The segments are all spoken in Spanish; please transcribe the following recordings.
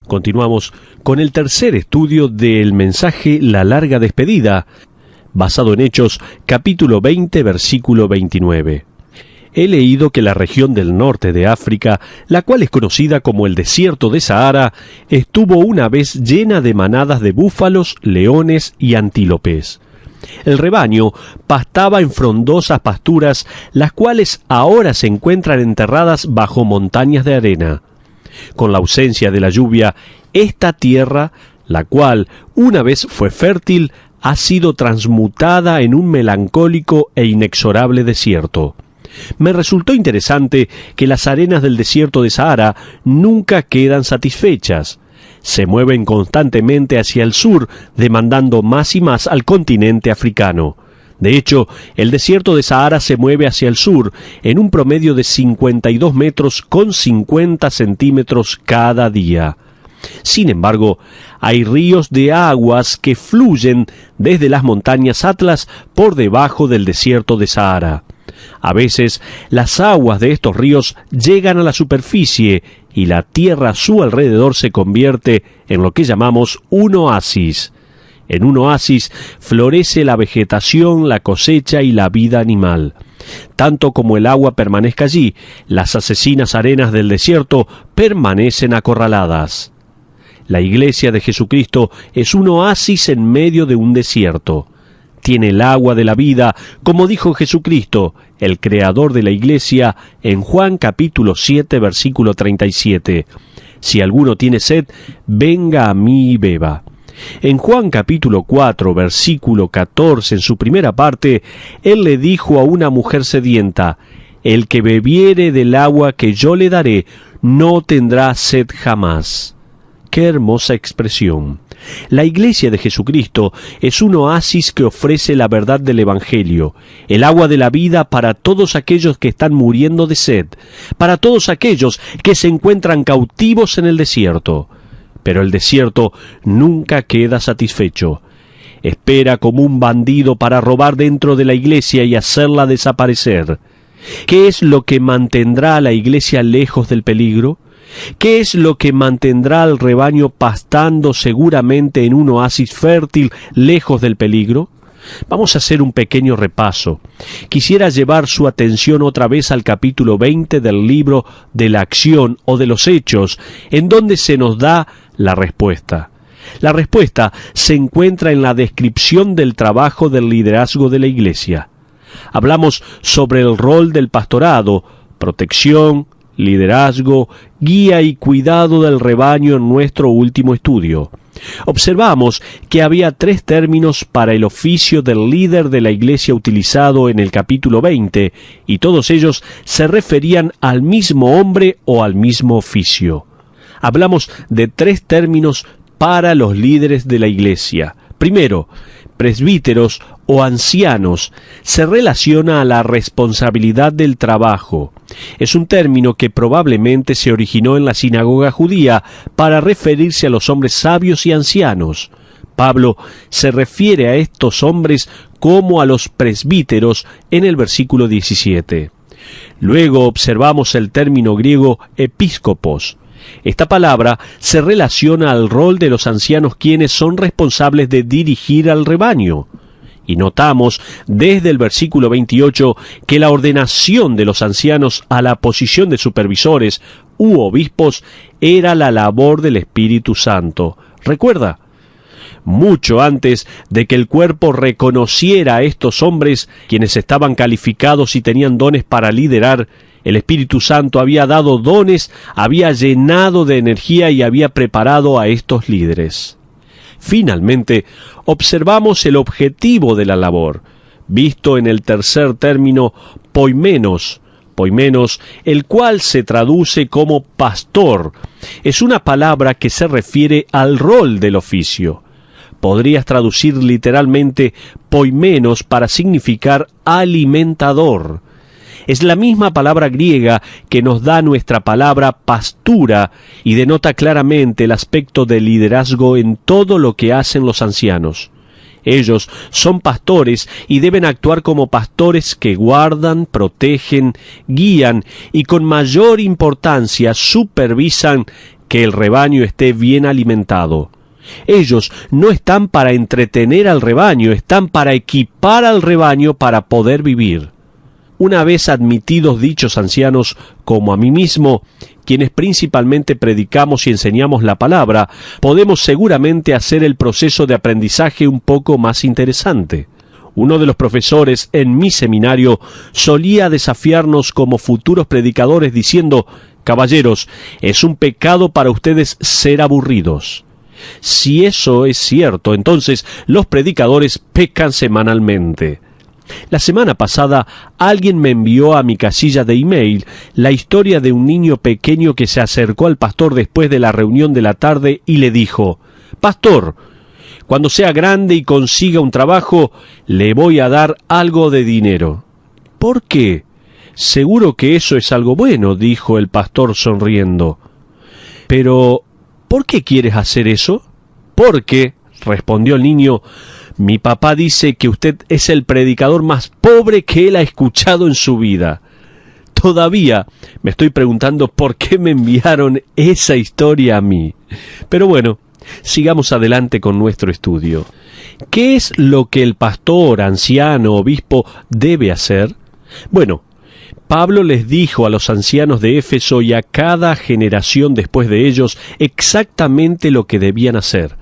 Continuamos con el tercer estudio del mensaje La larga despedida, basado en Hechos, capítulo 20, versículo 29. He leído que la región del norte de África, la cual es conocida como el desierto de Sahara, estuvo una vez llena de manadas de búfalos, leones y antílopes. El rebaño pastaba en frondosas pasturas, las cuales ahora se encuentran enterradas bajo montañas de arena. Con la ausencia de la lluvia, esta tierra, la cual una vez fue fértil, ha sido transmutada en un melancólico e inexorable desierto. Me resultó interesante que las arenas del desierto de Sahara nunca quedan satisfechas. Se mueven constantemente hacia el sur, demandando más y más al continente africano. De hecho, el desierto de Sahara se mueve hacia el sur en un promedio de 52 metros con 50 centímetros cada día. Sin embargo, hay ríos de aguas que fluyen desde las montañas Atlas por debajo del desierto de Sahara. A veces, las aguas de estos ríos llegan a la superficie y la tierra a su alrededor se convierte en lo que llamamos un oasis. En un oasis florece la vegetación, la cosecha y la vida animal. Tanto como el agua permanezca allí, las asesinas arenas del desierto permanecen acorraladas. La Iglesia de Jesucristo es un oasis en medio de un desierto. Tiene el agua de la vida, como dijo Jesucristo, el creador de la Iglesia, en Juan capítulo 7, versículo 37. Si alguno tiene sed, venga a mí y beba. En Juan capítulo 4, versículo 14, en su primera parte, él le dijo a una mujer sedienta, «El que bebiere del agua que yo le daré, no tendrá sed jamás». ¡Qué hermosa expresión! La Iglesia de Jesucristo es un oasis que ofrece la verdad del Evangelio, el agua de la vida para todos aquellos que están muriendo de sed, para todos aquellos que se encuentran cautivos en el desierto. Pero el desierto nunca queda satisfecho. Espera como un bandido para robar dentro de la iglesia y hacerla desaparecer. ¿Qué es lo que mantendrá a la iglesia lejos del peligro? ¿Qué es lo que mantendrá al rebaño pastando seguramente en un oasis fértil lejos del peligro? Vamos a hacer un pequeño repaso. Quisiera llevar su atención otra vez al capítulo 20 del libro de la acción o de los hechos, en donde se nos da la respuesta. La respuesta se encuentra en la descripción del trabajo del liderazgo de la Iglesia. Hablamos sobre el rol del pastorado, protección, liderazgo, guía y cuidado del rebaño en nuestro último estudio. Observamos que había 3 términos para el oficio del líder de la iglesia utilizado en el capítulo 20, y todos ellos se referían al mismo hombre o al mismo oficio. Hablamos de 3 términos para los líderes de la iglesia. Primero, presbíteros o ancianos, se relaciona a la responsabilidad del trabajo. Es un término que probablemente se originó en la sinagoga judía para referirse a los hombres sabios y ancianos. Pablo se refiere a estos hombres como a los presbíteros en el versículo 17. Luego observamos el término griego episcopos. Esta palabra se relaciona al rol de los ancianos quienes son responsables de dirigir al rebaño. Y notamos desde el versículo 28 que la ordenación de los ancianos a la posición de supervisores u obispos era la labor del Espíritu Santo. ¿Recuerda? Mucho antes de que el cuerpo reconociera a estos hombres, quienes estaban calificados y tenían dones para liderar, el Espíritu Santo había dado dones, había llenado de energía y había preparado a estos líderes. Finalmente, observamos el objetivo de la labor, visto en el tercer término poimenos, el cual se traduce como pastor. Es una palabra que se refiere al rol del oficio. Podrías traducir literalmente poimenos para significar alimentador. Es la misma palabra griega que nos da nuestra palabra pastura y denota claramente el aspecto de liderazgo en todo lo que hacen los ancianos. Ellos son pastores y deben actuar como pastores que guardan, protegen, guían y con mayor importancia supervisan que el rebaño esté bien alimentado. Ellos no están para entretener al rebaño, están para equipar al rebaño para poder vivir. Una vez admitidos dichos ancianos, como a mí mismo, quienes principalmente predicamos y enseñamos la palabra, podemos seguramente hacer el proceso de aprendizaje un poco más interesante. Uno de los profesores en mi seminario solía desafiarnos como futuros predicadores diciendo: «Caballeros, es un pecado para ustedes ser aburridos». Si eso es cierto, entonces los predicadores pecan semanalmente. La semana pasada alguien me envió a mi casilla de email la historia de un niño pequeño que se acercó al pastor después de la reunión de la tarde y le dijo: «Pastor, cuando sea grande y consiga un trabajo, le voy a dar algo de dinero». «¿Por qué? Seguro que eso es algo bueno», dijo el pastor sonriendo. «Pero, ¿por qué quieres hacer eso?» «Porque», respondió el niño, «mi papá dice que usted es el predicador más pobre que él ha escuchado en su vida». Todavía me estoy preguntando por qué me enviaron esa historia a mí. Pero bueno, sigamos adelante con nuestro estudio. ¿Qué es lo que el pastor, anciano, obispo debe hacer? Bueno, Pablo les dijo a los ancianos de Éfeso y a cada generación después de ellos exactamente lo que debían hacer.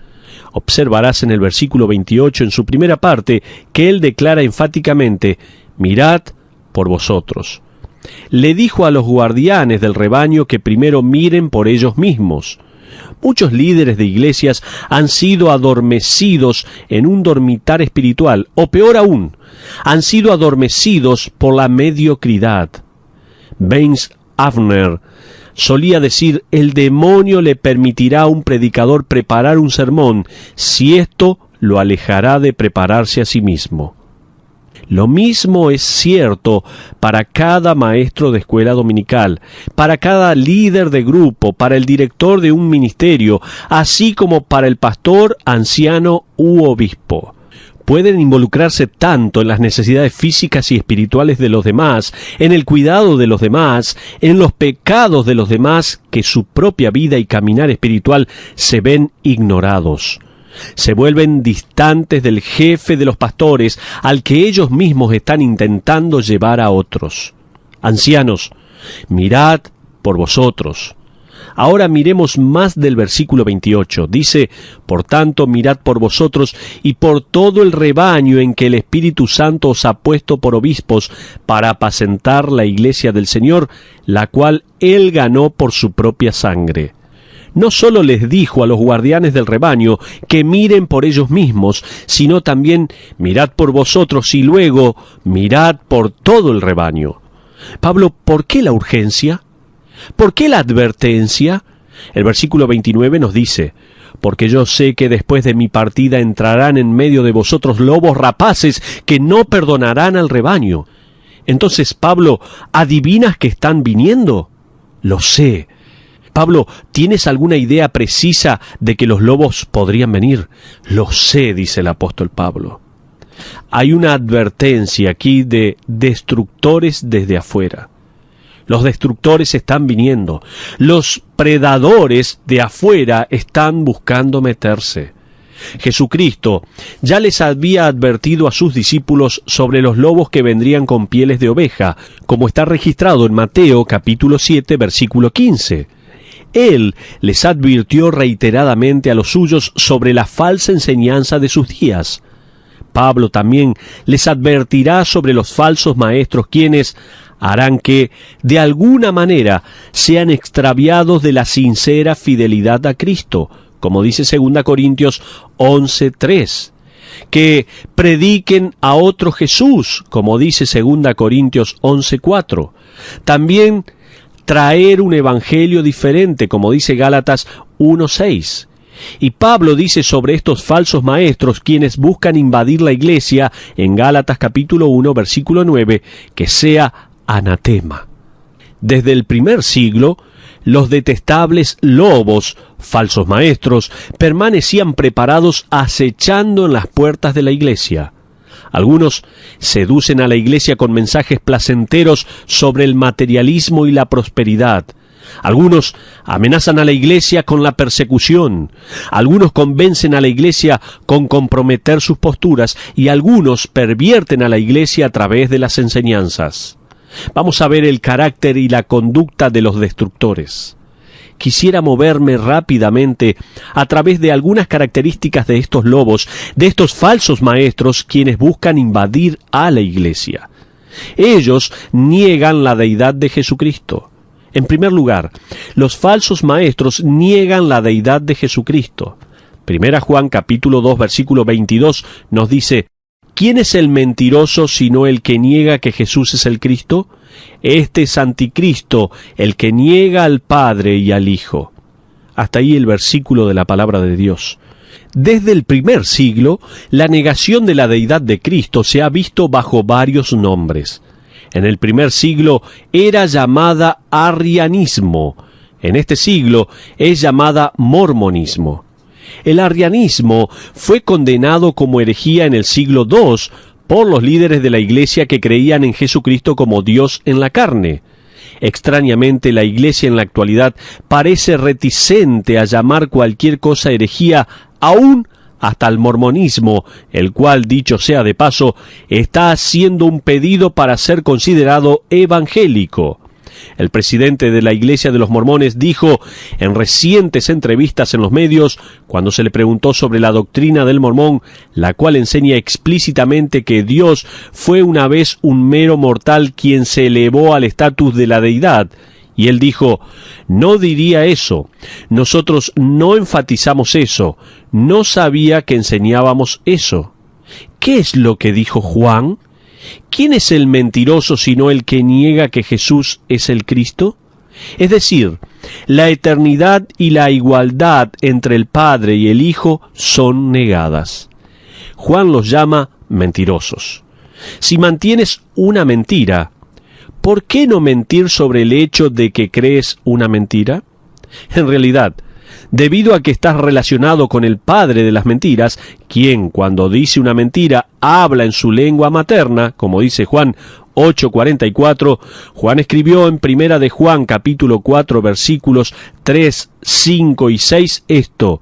Observarás en el versículo 28, en su primera parte, que él declara enfáticamente: «Mirad por vosotros». Le dijo a los guardianes del rebaño que primero miren por ellos mismos. Muchos líderes de iglesias han sido adormecidos en un dormitar espiritual, o peor aún, han sido adormecidos por la mediocridad. Baines Avner solía decir: «El demonio le permitirá a un predicador preparar un sermón si esto lo alejará de prepararse a sí mismo». Lo mismo es cierto para cada maestro de escuela dominical, para cada líder de grupo, para el director de un ministerio, así como para el pastor, anciano u obispo. Pueden involucrarse tanto en las necesidades físicas y espirituales de los demás, en el cuidado de los demás, en los pecados de los demás, que su propia vida y caminar espiritual se ven ignorados. Se vuelven distantes del jefe de los pastores, al que ellos mismos están intentando llevar a otros. Ancianos, mirad por vosotros. Ahora miremos más del versículo 28. Dice: «Por tanto, mirad por vosotros y por todo el rebaño en que el Espíritu Santo os ha puesto por obispos, para apacentar la iglesia del Señor, la cual Él ganó por su propia sangre». No solo les dijo a los guardianes del rebaño que miren por ellos mismos, sino también mirad por vosotros y luego mirad por todo el rebaño. Pablo, ¿por qué la urgencia? ¿Por qué la advertencia? El versículo 29 nos dice: «Porque yo sé que después de mi partida entrarán en medio de vosotros lobos rapaces que no perdonarán al rebaño». Entonces, Pablo, ¿adivinas que están viniendo? Lo sé. Pablo, ¿tienes alguna idea precisa de que los lobos podrían venir? Lo sé, dice el apóstol Pablo. Hay una advertencia aquí de destructores desde afuera. Los destructores están viniendo. Los predadores de afuera están buscando meterse. Jesucristo ya les había advertido a sus discípulos sobre los lobos que vendrían con pieles de oveja, como está registrado en Mateo capítulo 7, versículo 15. Él les advirtió reiteradamente a los suyos sobre la falsa enseñanza de sus días. Pablo también les advertirá sobre los falsos maestros, quienes harán que, de alguna manera, sean extraviados de la sincera fidelidad a Cristo, como dice 2 Corintios 11:3, que prediquen a otro Jesús, como dice 2 Corintios 11:4, también traer un evangelio diferente, como dice Gálatas 1:6. Y Pablo dice sobre estos falsos maestros, quienes buscan invadir la iglesia, en Gálatas capítulo 1, versículo 9, que sea anatema. Desde el primer siglo, los detestables lobos, falsos maestros, permanecían preparados acechando en las puertas de la iglesia. Algunos seducen a la iglesia con mensajes placenteros sobre el materialismo y la prosperidad. Algunos amenazan a la iglesia con la persecución, algunos convencen a la iglesia con comprometer sus posturas y algunos pervierten a la iglesia a través de las enseñanzas. Vamos a ver el carácter y la conducta de los destructores. Quisiera moverme rápidamente a través de algunas características de estos lobos, de estos falsos maestros quienes buscan invadir a la iglesia. Ellos niegan la deidad de Jesucristo. En primer lugar, los falsos maestros niegan la deidad de Jesucristo. Primera Juan capítulo 2 versículo 22 nos dice: ¿quién es el mentiroso sino el que niega que Jesús es el Cristo? Este es anticristo, el que niega al Padre y al Hijo. Hasta ahí el versículo de la palabra de Dios. Desde el primer siglo, la negación de la deidad de Cristo se ha visto bajo varios nombres. En el primer siglo era llamada arrianismo. En este siglo es llamada mormonismo. El arrianismo fue condenado como herejía en el siglo II por los líderes de la iglesia que creían en Jesucristo como Dios en la carne. Extrañamente, la iglesia en la actualidad parece reticente a llamar cualquier cosa herejía, aún hasta el mormonismo, el cual, dicho sea de paso, está haciendo un pedido para ser considerado evangélico. El presidente de la Iglesia de los Mormones dijo en recientes entrevistas en los medios, cuando se le preguntó sobre la doctrina del mormón, la cual enseña explícitamente que Dios fue una vez un mero mortal quien se elevó al estatus de la deidad, y él dijo: no diría eso, nosotros no enfatizamos eso, no sabía que enseñábamos eso. ¿Qué es lo que dijo Juan? ¿Quién es el mentiroso sino el que niega que Jesús es el Cristo? Es decir, la eternidad y la igualdad entre el Padre y el Hijo son negadas. Juan los llama mentirosos. Si mantienes una mentira, ¿por qué no mentir sobre el hecho de que crees una mentira? En realidad, debido a que estás relacionado con el padre de las mentiras, quien cuando dice una mentira habla en su lengua materna, como dice Juan 8:44, Juan escribió en Primera de Juan capítulo 4 versículos 3, 5 y 6 esto: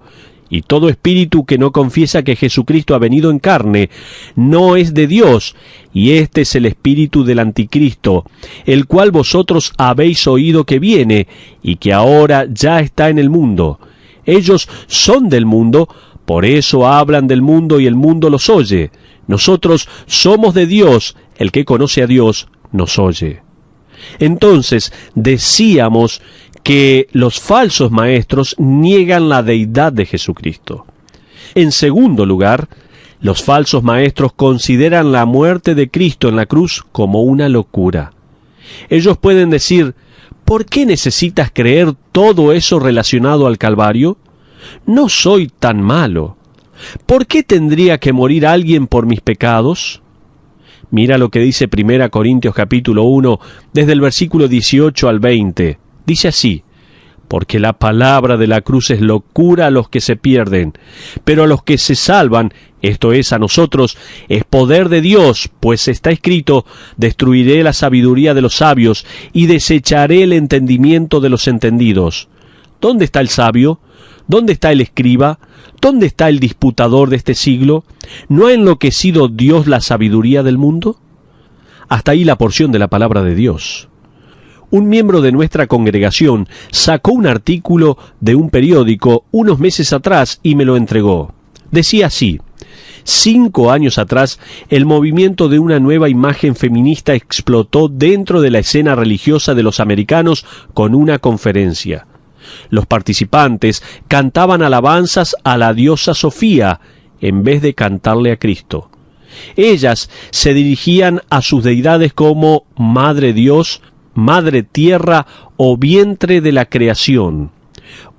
y todo espíritu que no confiesa que Jesucristo ha venido en carne no es de Dios, y este es el espíritu del anticristo, el cual vosotros habéis oído que viene, y que ahora ya está en el mundo. Ellos son del mundo, por eso hablan del mundo y el mundo los oye. Nosotros somos de Dios, el que conoce a Dios nos oye. Entonces decíamos que los falsos maestros niegan la deidad de Jesucristo. En segundo lugar, los falsos maestros consideran la muerte de Cristo en la cruz como una locura. Ellos pueden decir: ¿por qué necesitas creer todo eso relacionado al Calvario? No soy tan malo. ¿Por qué tendría que morir alguien por mis pecados? Mira lo que dice 1 Corintios capítulo 1, desde el versículo 18 al 20. Dice así: porque la palabra de la cruz es locura a los que se pierden, pero a los que se salvan, esto es, a nosotros, es poder de Dios, pues está escrito: destruiré la sabiduría de los sabios y desecharé el entendimiento de los entendidos. ¿Dónde está el sabio? ¿Dónde está el escriba? ¿Dónde está el disputador de este siglo? ¿No ha enloquecido Dios la sabiduría del mundo? Hasta ahí la porción de la palabra de Dios. Un miembro de nuestra congregación sacó un artículo de un periódico unos meses atrás y me lo entregó. Decía así: 5 años atrás, el movimiento de una nueva imagen feminista explotó dentro de la escena religiosa de los americanos con una conferencia. Los participantes cantaban alabanzas a la diosa Sofía en vez de cantarle a Cristo. Ellas se dirigían a sus deidades como Madre Dios, Madre Tierra o vientre de la creación.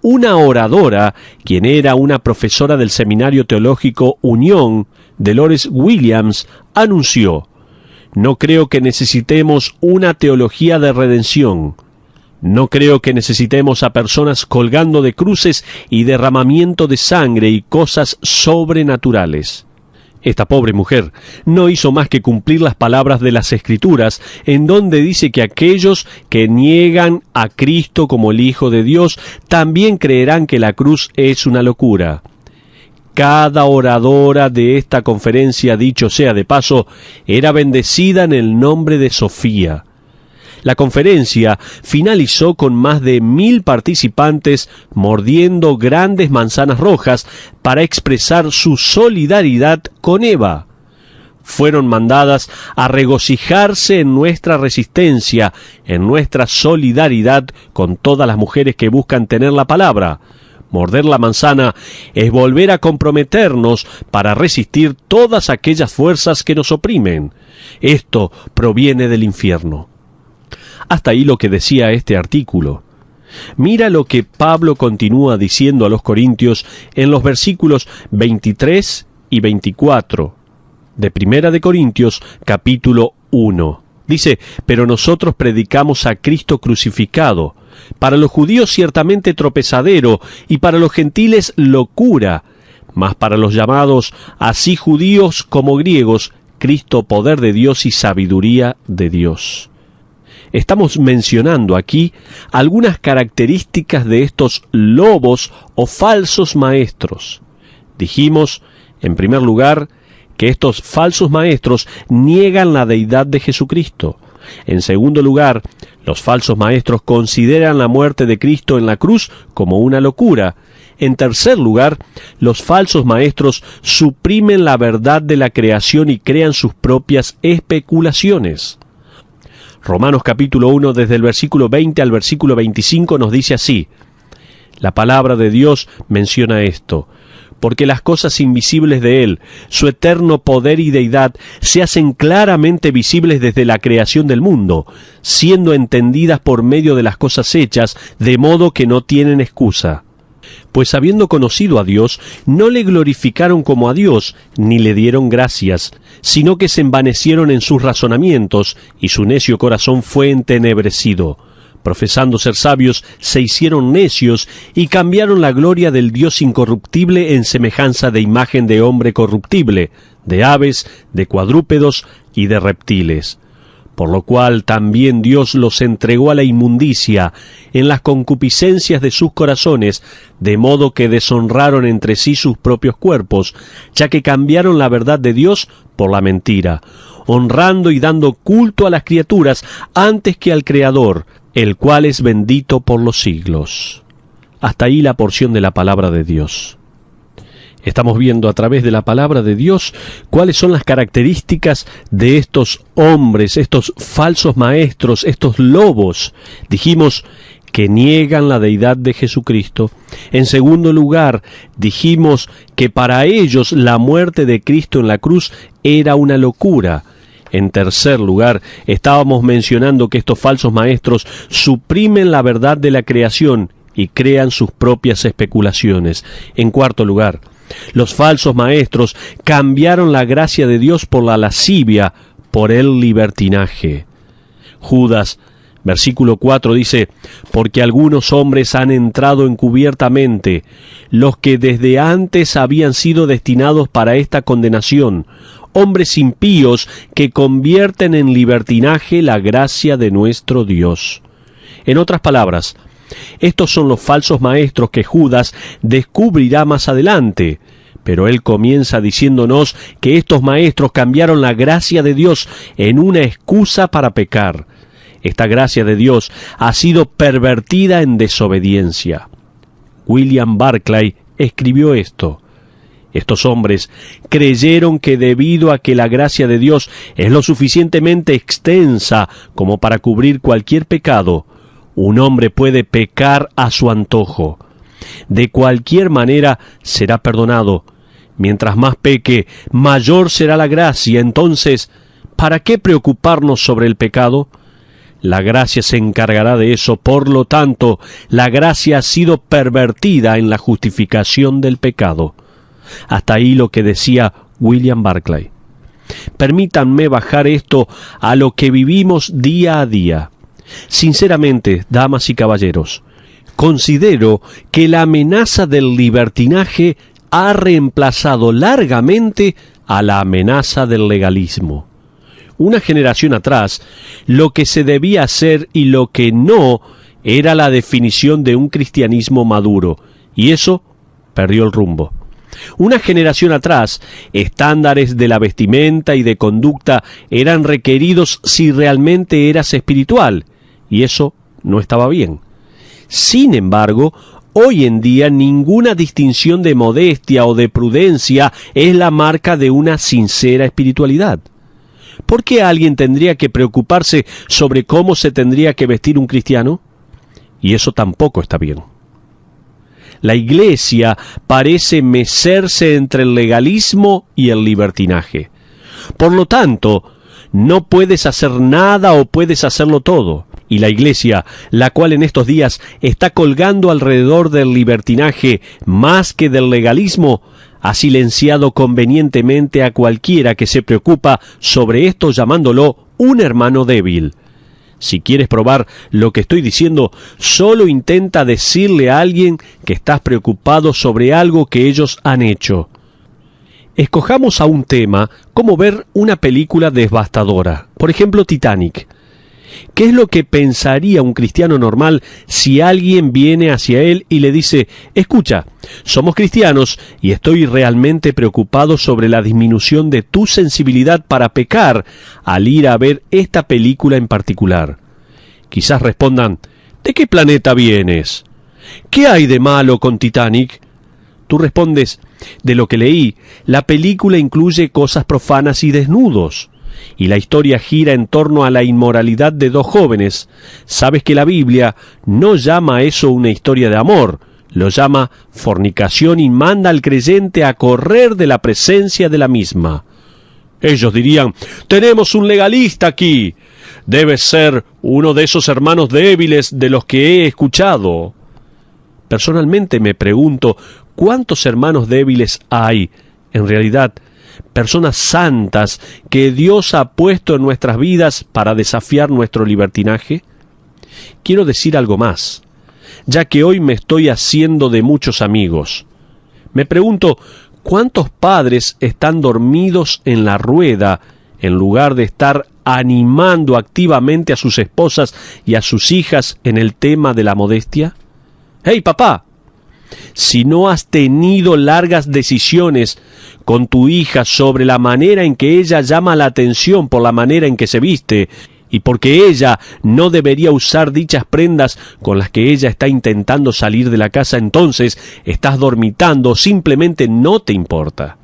Una oradora, quien era una profesora del Seminario Teológico Unión, Dolores Williams, anunció: no creo que necesitemos una teología de redención. No creo que necesitemos a personas colgando de cruces y derramamiento de sangre y cosas sobrenaturales. Esta pobre mujer no hizo más que cumplir las palabras de las Escrituras, en donde dice que aquellos que niegan a Cristo como el Hijo de Dios también creerán que la cruz es una locura. Cada oradora de esta conferencia, dicho sea de paso, era bendecida en el nombre de Sofía. La conferencia finalizó con más de 1000 participantes mordiendo grandes manzanas rojas para expresar su solidaridad con Eva. Fueron mandadas a regocijarse en nuestra resistencia, en nuestra solidaridad con todas las mujeres que buscan tener la palabra. Morder la manzana es volver a comprometernos para resistir todas aquellas fuerzas que nos oprimen. Esto proviene del infierno. Hasta ahí lo que decía este artículo. Mira lo que Pablo continúa diciendo a los Corintios en los versículos 23 y 24 de Primera de Corintios, capítulo 1. Dice, pero nosotros predicamos a Cristo crucificado, para los judíos ciertamente tropezadero, y para los gentiles locura, mas para los llamados, así judíos como griegos, Cristo poder de Dios y sabiduría de Dios. Estamos mencionando aquí algunas características de estos lobos o falsos maestros. Dijimos, en primer lugar, que estos falsos maestros niegan la deidad de Jesucristo. En segundo lugar, los falsos maestros consideran la muerte de Cristo en la cruz como una locura. En tercer lugar, los falsos maestros suprimen la verdad de la creación y crean sus propias especulaciones. Romanos capítulo 1, desde el versículo 20 al versículo 25 nos dice así. La palabra de Dios menciona esto. Porque las cosas invisibles de Él, su eterno poder y deidad, se hacen claramente visibles desde la creación del mundo, siendo entendidas por medio de las cosas hechas, de modo que no tienen excusa. Pues habiendo conocido a Dios, no le glorificaron como a Dios, ni le dieron gracias, sino que se envanecieron en sus razonamientos, y su necio corazón fue entenebrecido. Profesando ser sabios, se hicieron necios, y cambiaron la gloria del Dios incorruptible en semejanza de imagen de hombre corruptible, de aves, de cuadrúpedos y de reptiles. Por lo cual también Dios los entregó a la inmundicia en las concupiscencias de sus corazones, de modo que deshonraron entre sí sus propios cuerpos, ya que cambiaron la verdad de Dios por la mentira, honrando y dando culto a las criaturas antes que al Creador, el cual es bendito por los siglos. Hasta ahí la porción de la palabra de Dios. Estamos viendo a través de la palabra de Dios cuáles son las características de estos hombres, estos falsos maestros, estos lobos. Dijimos que niegan la deidad de Jesucristo. En segundo lugar, dijimos que para ellos la muerte de Cristo en la cruz era una locura. En tercer lugar, estábamos mencionando que estos falsos maestros suprimen la verdad de la creación y crean sus propias especulaciones. En cuarto lugar, los falsos maestros cambiaron la gracia de Dios por la lascivia, por el libertinaje. Judas, versículo 4 dice, porque algunos hombres han entrado encubiertamente, los que desde antes habían sido destinados para esta condenación, hombres impíos que convierten en libertinaje la gracia de nuestro Dios. En otras palabras, estos son los falsos maestros que Judas descubrirá más adelante, pero él comienza diciéndonos que estos maestros cambiaron la gracia de Dios en una excusa para pecar. Esta gracia de Dios ha sido pervertida en desobediencia. William Barclay escribió esto. Estos hombres creyeron que debido a que la gracia de Dios es lo suficientemente extensa como para cubrir cualquier pecado, un hombre puede pecar a su antojo. De cualquier manera será perdonado. Mientras más peque, mayor será la gracia. Entonces, ¿para qué preocuparnos sobre el pecado? La gracia se encargará de eso. Por lo tanto, la gracia ha sido pervertida en la justificación del pecado. Hasta ahí lo que decía William Barclay. Permítanme bajar esto a lo que vivimos día a día. Sinceramente, damas y caballeros, considero que la amenaza del libertinaje ha reemplazado largamente a la amenaza del legalismo. Una generación atrás, lo que se debía hacer y lo que no era la definición de un cristianismo maduro, y eso perdió el rumbo. Una generación atrás, estándares de la vestimenta y de conducta eran requeridos si realmente eras espiritual, y eso no estaba bien. Sin embargo, hoy en día ninguna distinción de modestia o de prudencia es la marca de una sincera espiritualidad. ¿Por qué alguien tendría que preocuparse sobre cómo se tendría que vestir un cristiano? Y eso tampoco está bien. La Iglesia parece mecerse entre el legalismo y el libertinaje. Por lo tanto, no puedes hacer nada o puedes hacerlo todo. Y la Iglesia, la cual en estos días está colgando alrededor del libertinaje más que del legalismo, ha silenciado convenientemente a cualquiera que se preocupa sobre esto llamándolo un hermano débil. Si quieres probar lo que estoy diciendo, solo intenta decirle a alguien que estás preocupado sobre algo que ellos han hecho. Escojamos a un tema como ver una película devastadora, por ejemplo Titanic. ¿Qué es lo que pensaría un cristiano normal si alguien viene hacia él y le dice: escucha, somos cristianos y estoy realmente preocupado sobre la disminución de tu sensibilidad para pecar al ir a ver esta película en particular? Quizás respondan: ¿de qué planeta vienes? ¿Qué hay de malo con Titanic? Tú respondes: de lo que leí, la película incluye cosas profanas y desnudos. Y la historia gira en torno a la inmoralidad de dos jóvenes. Sabes que la Biblia no llama a eso una historia de amor, lo llama fornicación y manda al creyente a correr de la presencia de la misma. Ellos dirían: tenemos un legalista aquí. Debe ser uno de esos hermanos débiles de los que he escuchado. Personalmente me pregunto, ¿cuántos hermanos débiles hay, en realidad, personas santas que Dios ha puesto en nuestras vidas para desafiar nuestro libertinaje? Quiero decir algo más, ya que hoy me estoy haciendo de muchos amigos. Me pregunto, ¿cuántos padres están dormidos en la rueda en lugar de estar animando activamente a sus esposas y a sus hijas en el tema de la modestia? ¡Hey, papá! Si no has tenido largas decisiones con tu hija sobre la manera en que ella llama la atención por la manera en que se viste, y porque ella no debería usar dichas prendas con las que ella está intentando salir de la casa, entonces estás dormitando o simplemente no te importa.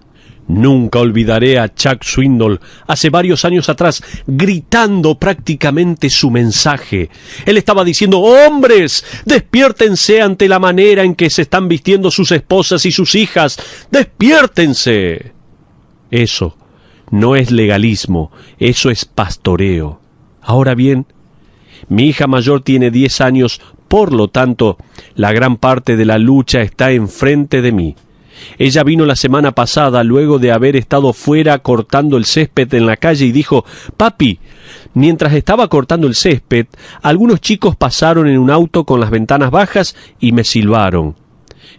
Nunca olvidaré a Chuck Swindoll hace varios años atrás gritando prácticamente su mensaje. Él estaba diciendo: hombres, despiértense ante la manera en que se están vistiendo sus esposas y sus hijas. ¡Despiértense! Eso no es legalismo, eso es pastoreo. Ahora bien, mi hija mayor tiene 10 años, por lo tanto, la gran parte de la lucha está enfrente de mí. Ella vino la semana pasada luego de haber estado fuera cortando el césped en la calle y dijo: papi, mientras estaba cortando el césped, algunos chicos pasaron en un auto con las ventanas bajas y me silbaron.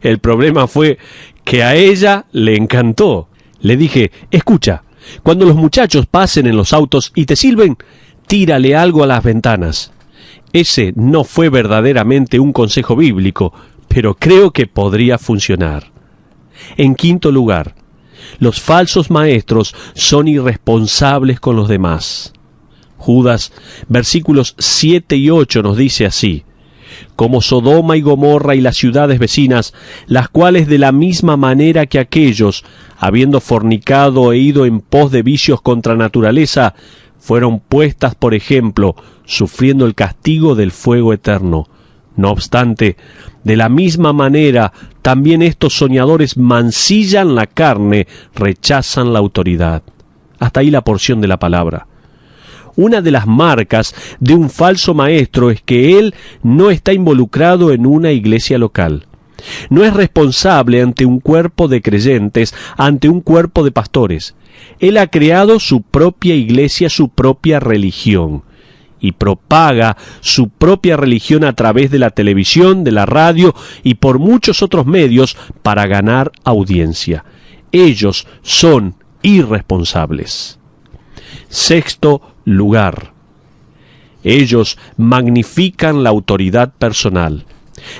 El problema fue que a ella le encantó. Le dije: escucha, cuando los muchachos pasen en los autos y te silben, tírale algo a las ventanas. Ese no fue verdaderamente un consejo bíblico, pero creo que podría funcionar. En quinto lugar, los falsos maestros son irresponsables con los demás. Judas, versículos 7 y 8 nos dice así: como Sodoma y Gomorra y las ciudades vecinas, las cuales de la misma manera que aquellos, habiendo fornicado e ido en pos de vicios contra naturaleza, fueron puestas por ejemplo, sufriendo el castigo del fuego eterno. No obstante, de la misma manera, también estos soñadores mancillan la carne, rechazan la autoridad. Hasta ahí la porción de la palabra. Una de las marcas de un falso maestro es que él no está involucrado en una iglesia local. No es responsable ante un cuerpo de creyentes, ante un cuerpo de pastores. Él ha creado su propia iglesia, su propia religión, y propaga su propia religión a través de la televisión, de la radio y por muchos otros medios para ganar audiencia. Ellos son irresponsables. Sexto lugar, ellos magnifican la autoridad personal.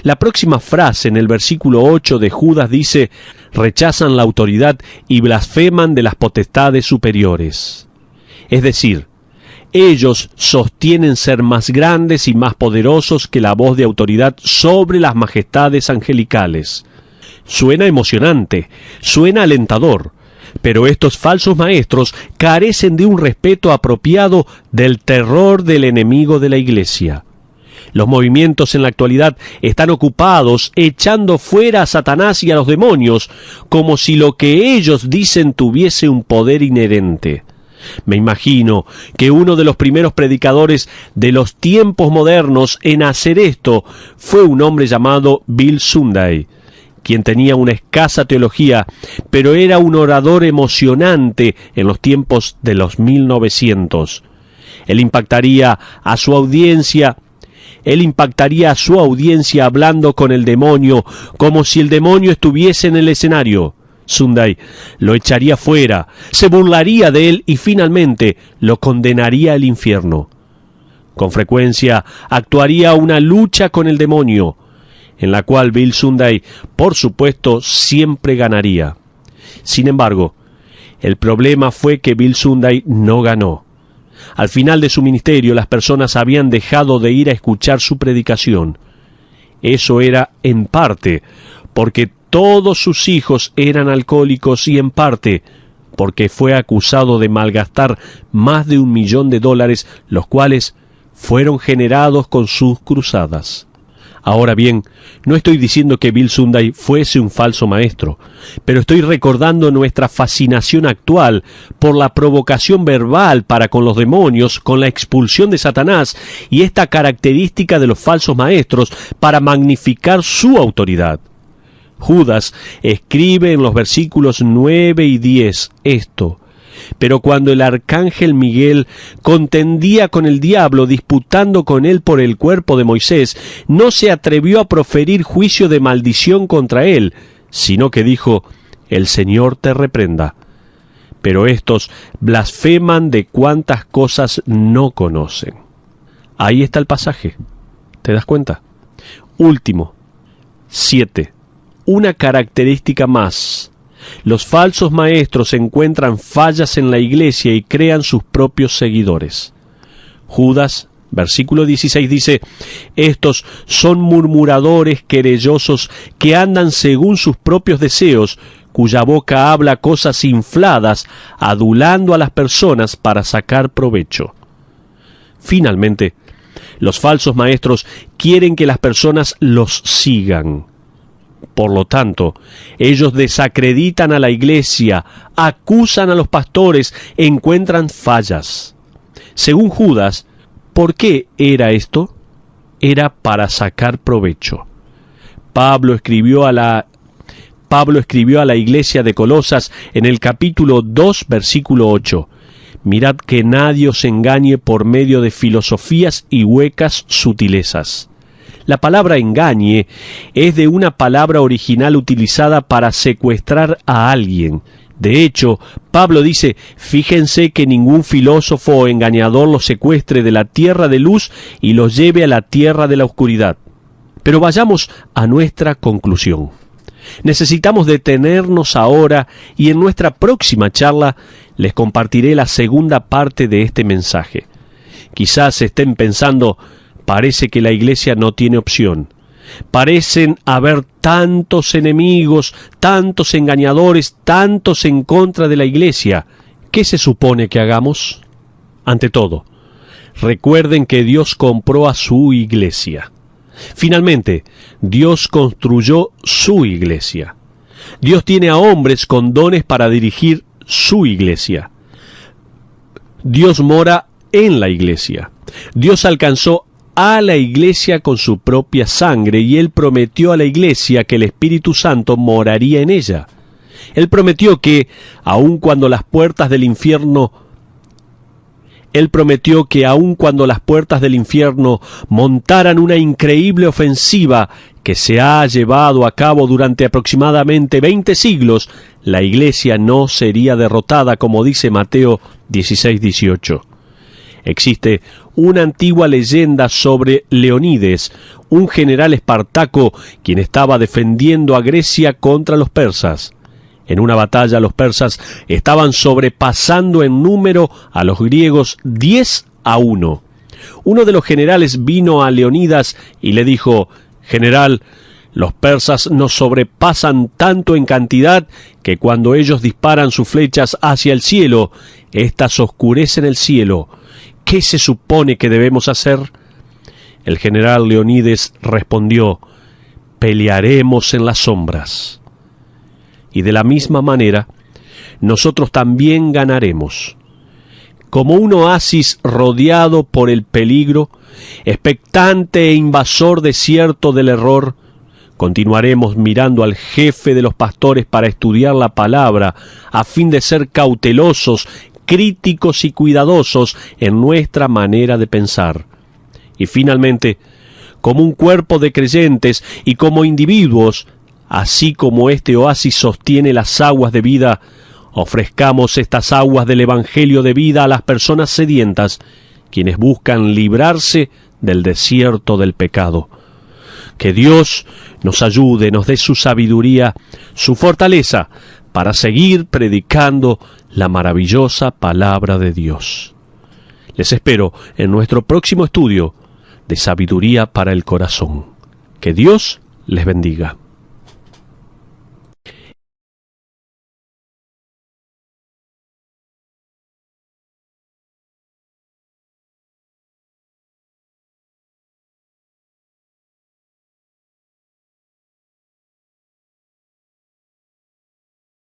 La próxima frase en el versículo 8 de Judas dice: rechazan la autoridad y blasfeman de las potestades superiores. Es decir, ellos sostienen ser más grandes y más poderosos que la voz de autoridad sobre las majestades angelicales. Suena emocionante, suena alentador, pero estos falsos maestros carecen de un respeto apropiado del terror del enemigo de la Iglesia. Los movimientos en la actualidad están ocupados echando fuera a Satanás y a los demonios, como si lo que ellos dicen tuviese un poder inherente. Me imagino que uno de los primeros predicadores de los tiempos modernos en hacer esto fue un hombre llamado Bill Sunday, quien tenía una escasa teología, pero era un orador emocionante en los tiempos de los 1900. Él impactaría a su audiencia hablando con el demonio, como si el demonio estuviese en el escenario. Sunday lo echaría fuera, se burlaría de él y finalmente lo condenaría al infierno. Con frecuencia actuaría una lucha con el demonio, en la cual Bill Sunday, por supuesto, siempre ganaría. Sin embargo, el problema fue que Bill Sunday no ganó. Al final de su ministerio, las personas habían dejado de ir a escuchar su predicación. Eso era en parte porque todos sus hijos eran alcohólicos y en parte porque fue acusado de malgastar más de $1 millón, los cuales fueron generados con sus cruzadas. Ahora bien, no estoy diciendo que Bill Sunday fuese un falso maestro, pero estoy recordando nuestra fascinación actual por la provocación verbal para con los demonios, con la expulsión de Satanás y esta característica de los falsos maestros para magnificar su autoridad. Judas escribe en los versículos 9 y 10 esto: pero cuando el arcángel Miguel contendía con el diablo, disputando con él por el cuerpo de Moisés, no se atrevió a proferir juicio de maldición contra él, sino que dijo: el Señor te reprenda. Pero estos blasfeman de cuantas cosas no conocen. Ahí está el pasaje. ¿Te das cuenta? Último. 7. Una característica más. Los falsos maestros encuentran fallas en la iglesia y crean sus propios seguidores. Judas, versículo 16 dice: estos son murmuradores querellosos que andan según sus propios deseos, cuya boca habla cosas infladas, adulando a las personas para sacar provecho. Finalmente, los falsos maestros quieren que las personas los sigan. Por lo tanto, ellos desacreditan a la iglesia, acusan a los pastores, encuentran fallas. Según Judas, ¿por qué era esto? Era para sacar provecho. Pablo escribió a la iglesia de Colosas en el capítulo 2, versículo 8. Mirad que nadie os engañe por medio de filosofías y huecas sutilezas. La palabra engañe es de una palabra original utilizada para secuestrar a alguien. De hecho, Pablo dice: fíjense que ningún filósofo o engañador los secuestre de la tierra de luz y los lleve a la tierra de la oscuridad. Pero vayamos a nuestra conclusión. Necesitamos detenernos ahora y en nuestra próxima charla les compartiré la segunda parte de este mensaje. Quizás estén pensando: parece que la iglesia no tiene opción. Parecen haber tantos enemigos, tantos engañadores, tantos en contra de la iglesia. ¿Qué se supone que hagamos? Ante todo, recuerden que Dios compró a su iglesia. Finalmente, Dios construyó su iglesia. Dios tiene a hombres con dones para dirigir su iglesia. Dios mora en la iglesia. Dios alcanzó a la iglesia con su propia sangre y Él prometió a la iglesia que el Espíritu Santo moraría en ella. Él prometió que, aun cuando las puertas del infierno Él prometió que aun cuando las puertas del infierno montaran una increíble ofensiva que se ha llevado a cabo durante aproximadamente 20 siglos, la Iglesia no sería derrotada, como dice Mateo 16:18. Existe una antigua leyenda sobre Leonides, un general espartaco quien estaba defendiendo a Grecia contra los persas. En una batalla los persas estaban sobrepasando en número a los griegos 10-1. Uno de los generales vino a Leonidas y le dijo: «General, los persas nos sobrepasan tanto en cantidad que cuando ellos disparan sus flechas hacia el cielo, éstas oscurecen el cielo. ¿Qué se supone que debemos hacer?». El general Leonides respondió: «Pelearemos en las sombras». Y de la misma manera, nosotros también ganaremos. Como un oasis rodeado por el peligro, expectante e invasor desierto del error, continuaremos mirando al jefe de los pastores para estudiar la palabra, a fin de ser cautelosos, críticos y cuidadosos en nuestra manera de pensar. Y finalmente, como un cuerpo de creyentes y como individuos, así como este oasis sostiene las aguas de vida, ofrezcamos estas aguas del Evangelio de vida a las personas sedientas, quienes buscan librarse del desierto del pecado. Que Dios nos ayude, nos dé su sabiduría, su fortaleza, para seguir predicando la maravillosa palabra de Dios. Les espero en nuestro próximo estudio de Sabiduría para el Corazón. Que Dios les bendiga.